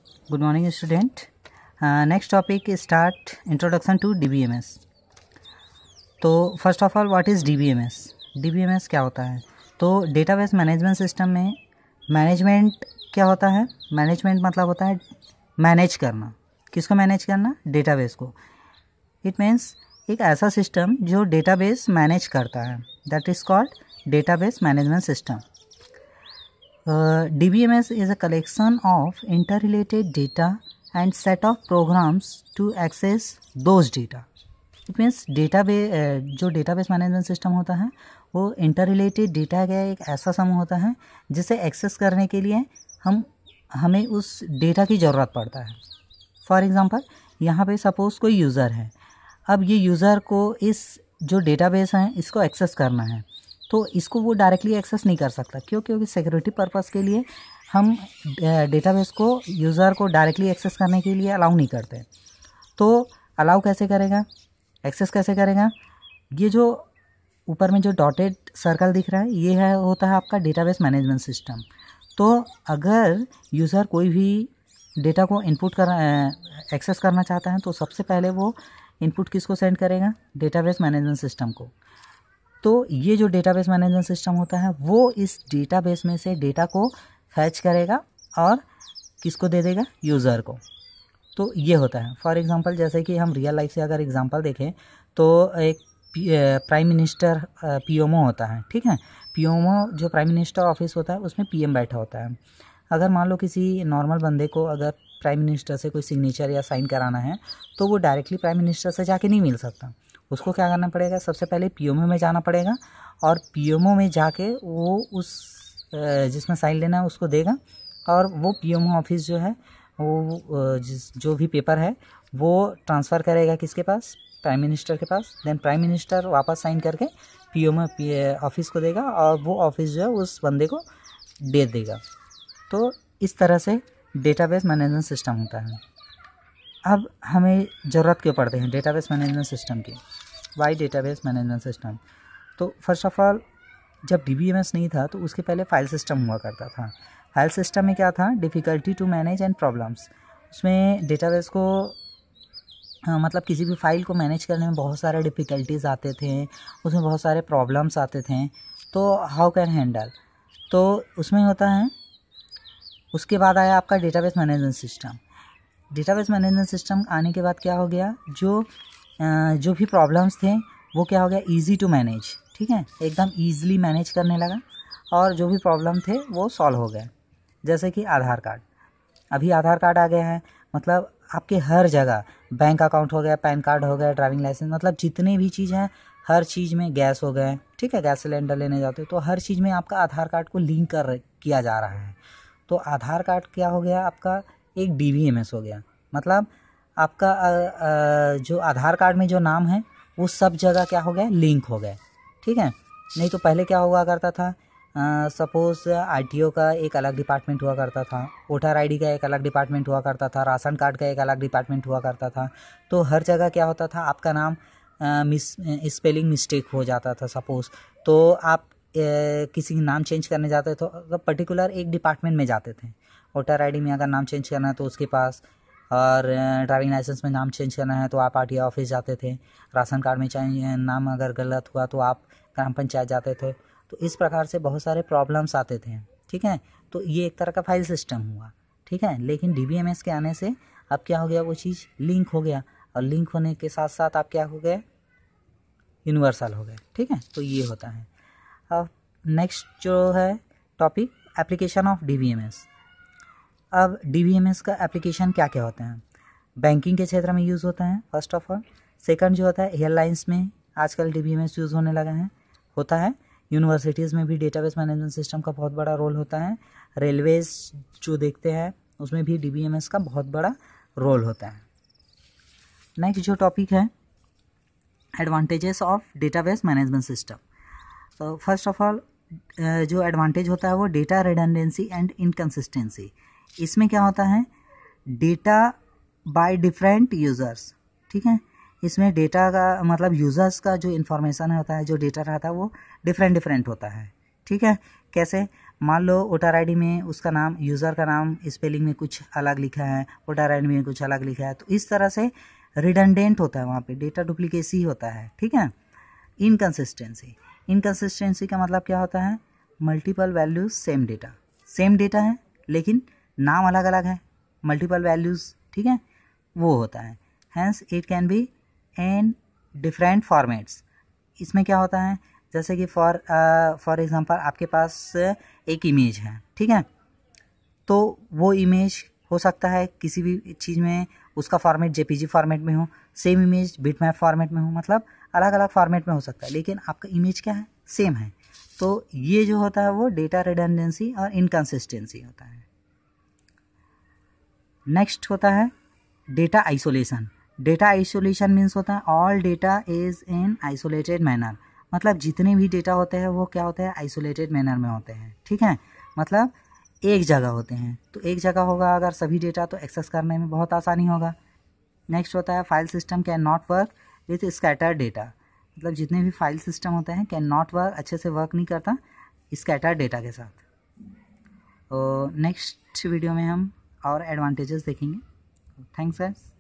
Good morning, student. Next topic is start introduction to DBMS. तो first of all what is DBMS? DBMS क्या होता है? तो database management system में management क्या होता है? मैनेजमेंट मतलब होता है मैनेज करना. किसको मैनेज करना? डेटाबेस को. इट मीन्स एक ऐसा सिस्टम जो डेटाबेस मैनेज करता है, that is called database management system. DBMS is a collection of interrelated data and set of programs to access those data. It means जो डेटाबेस मैनेजमेंट सिस्टम होता है वो interrelated data का एक ऐसा समूह होता है जिसे एक्सेस करने के लिए हमें उस डेटा की ज़रूरत पड़ता है. फॉर एग्ज़ाम्पल यहाँ पे सपोज़ कोई यूज़र है. अब ये यूज़र को इस जो डेटाबेस है इसको एक्सेस करना है, तो इसको वो डायरेक्टली एक्सेस नहीं कर सकता. क्यों? क्योंकि सिक्योरिटी पर्पस के लिए हम डेटाबेस को यूज़र को डायरेक्टली एक्सेस करने के लिए अलाउ नहीं करते. तो अलाउ कैसे करेगा, एक्सेस कैसे करेगा? ये जो ऊपर में जो डॉटेड सर्कल दिख रहा है ये है होता है आपका डेटाबेस मैनेजमेंट सिस्टम. तो अगर यूज़र कोई भी डेटा को एक्सेस करना चाहता है तो सबसे पहले वो इनपुट किसको सेंड करेगा? डेटाबेस मैनेजमेंट सिस्टम को. तो ये जो डेटाबेस मैनेजमेंट सिस्टम होता है वो इस डेटाबेस में से डेटा को फैच करेगा और किसको दे देगा? यूज़र को. तो ये होता है. फॉर एग्जांपल जैसे कि हम रियल लाइफ से अगर एग्जांपल देखें तो एक प्राइम मिनिस्टर पीएमओ होता है. ठीक है, पीएमओ जो प्राइम मिनिस्टर ऑफिस होता है उसमें पीएम बैठा होता है. अगर मान लो किसी नॉर्मल बंदे को अगर प्राइम मिनिस्टर से कोई सिग्नेचर या साइन कराना है तो वो डायरेक्टली प्राइम मिनिस्टर से जाके नहीं मिल सकता. उसको क्या करना पड़ेगा? सबसे पहले पीएमओ में जाना पड़ेगा और पीएमओ में जाके वो उस जिसमें साइन लेना है उसको देगा और वो पीएमओ ऑफिस जो है वो जो भी पेपर है वो ट्रांसफ़र करेगा किसके पास? प्राइम मिनिस्टर के पास. देन प्राइम मिनिस्टर वापस साइन करके पीएमओ ऑफिस को देगा और वो ऑफिस जो है उस बंदे को दे देगा. तो इस तरह से डेटाबेस मैनेजमेंट सिस्टम होता है. अब हमें ज़रूरत क्यों पड़ते हैं डेटाबेस मैनेजमेंट सिस्टम की? Why database management system? तो फर्स्ट ऑफ ऑल जब DBMS नहीं था तो उसके पहले फाइल सिस्टम हुआ करता था. फाइल सिस्टम में क्या था? Difficulty to manage and problems. उसमें डेटाबेस को मतलब किसी भी फाइल को मैनेज करने में बहुत सारे डिफ़िकल्टीज़ आते थे, उसमें बहुत सारे प्रॉब्लम्स आते थे. तो हाउ कैन हैंडल? तो उसमें होता है. उसके बाद आया आपका database management system. Database management system आने के बाद क्या हो गया? जो भी प्रॉब्लम्स थे वो क्या हो गया? Easy to manage. ठीक है, एकदम ईजिली मैनेज करने लगा और जो भी प्रॉब्लम थे वो सॉल्व हो गए. जैसे कि आधार कार्ड. अभी आधार कार्ड आ गया है, मतलब आपके हर जगह बैंक अकाउंट हो गया, पैन कार्ड हो गया, ड्राइविंग लाइसेंस, मतलब जितने भी चीज़ हैं हर चीज़ में, गैस हो गए. ठीक है, गैस सिलेंडर लेने जाते हो तो हर चीज़ में आपका आधार कार्ड को लिंक किया जा रहा है. तो आधार कार्ड क्या हो गया? आपका एक DBMS हो गया. मतलब आपका जो आधार कार्ड में जो नाम है वो सब जगह क्या हो गया? लिंक हो गए. ठीक है, नहीं तो पहले क्या हुआ करता था? सपोज़ RTO का एक अलग डिपार्टमेंट हुआ करता था, वोटर ID का एक अलग डिपार्टमेंट हुआ करता था, राशन कार्ड का एक अलग डिपार्टमेंट हुआ करता था. तो हर जगह क्या होता था? आपका नाम स्पेलिंग मिस्टेक हो जाता था सपोज़. तो आप किसी का नाम चेंज करने जाते तो पर्टिकुलर एक डिपार्टमेंट में जाते थे. वोटर ID में अगर नाम चेंज करना है तो उसके पास, और ड्राइविंग लाइसेंस में नाम चेंज करना है तो आप RTO ऑफिस जाते थे. राशन कार्ड में नाम अगर गलत हुआ तो आप ग्राम पंचायत जाते थे. तो इस प्रकार से बहुत सारे प्रॉब्लम्स आते थे. ठीक है, तो ये एक तरह का फाइल सिस्टम हुआ. ठीक है, लेकिन DBMS के आने से अब क्या हो गया? वो चीज़ लिंक हो गया और लिंक होने के साथ साथ आप क्या हो गए? यूनिवर्सल हो गए. ठीक है, तो ये होता है. अब नेक्स्ट जो है टॉपिक, एप्लीकेशन ऑफ DBMS. अब DBMS का एप्लीकेशन क्या क्या होते हैं? बैंकिंग के क्षेत्र में यूज़ होता है फर्स्ट ऑफ ऑल. सेकंड जो होता है एयरलाइंस में आजकल DBMS यूज़ होने लगा है, होता है. यूनिवर्सिटीज़ में भी डेटाबेस मैनेजमेंट सिस्टम का बहुत बड़ा रोल होता है. रेलवेज जो देखते हैं उसमें भी DBMS का बहुत बड़ा रोल होता है. नेक्स्ट जो टॉपिक है, advantages of database management system. तो फर्स्ट ऑफ ऑल जो एडवांटेज होता है वो डेटा रिडंडेंसी एंड इनकन्सिस्टेंसी. इसमें क्या होता है? Data by different users. ठीक है, इसमें डेटा का मतलब यूज़र्स का जो इन्फॉर्मेशन होता है, जो डेटा रहता है वो डिफरेंट होता है. ठीक है, कैसे? मान लो वोटर आईडी में उसका नाम, यूज़र का नाम स्पेलिंग में कुछ अलग लिखा है, वोटर आईडी में कुछ अलग लिखा है, तो इस तरह से रिडंडेंट होता है, वहाँ पे डेटा डुप्लीकेसी होता है, ठीक है। इनकंसिस्टेंसी का मतलब क्या होता है, मल्टीपल वैल्यूज सेम डेटा है लेकिन नाम अलग अलग है, मल्टीपल वैल्यूज, ठीक है, वो होता है। Hence it can be in different formats. इसमें क्या होता है, जैसे कि फॉर एग्जांपल आपके पास एक इमेज है, ठीक है, तो वो इमेज हो सकता है किसी भी चीज़ में उसका फॉर्मेट जेपीजी फॉर्मेट में हो, सेम इमेज बिटमैप फॉर्मेट में हो, मतलब अलग अलग फॉर्मेट में हो सकता है, लेकिन आपका इमेज क्या है, सेम है। तो ये जो होता है वो डेटा रिडंडेंसी और इनकंसिस्टेंसी होता है। नेक्स्ट होता है data isolation. Data isolation means होता है all data is in isolated manner, मतलब जितने भी डेटा होते हैं वो क्या होते हैं, आइसोलेटेड मैनर में होते हैं, ठीक है, मतलब एक जगह होते हैं। तो एक जगह होगा अगर सभी डेटा, तो एक्सेस करने में बहुत आसानी होगा। नेक्स्ट होता है file system can not work with scattered data, मतलब जितने भी फाइल सिस्टम होते हैं कैन नॉट वर्क, अच्छे से वर्क नहीं करता स्कैटर्ड डेटा के साथ। तो नेक्स्ट वीडियो में हम और एडवांटेजेस देखेंगे। Thanks guys.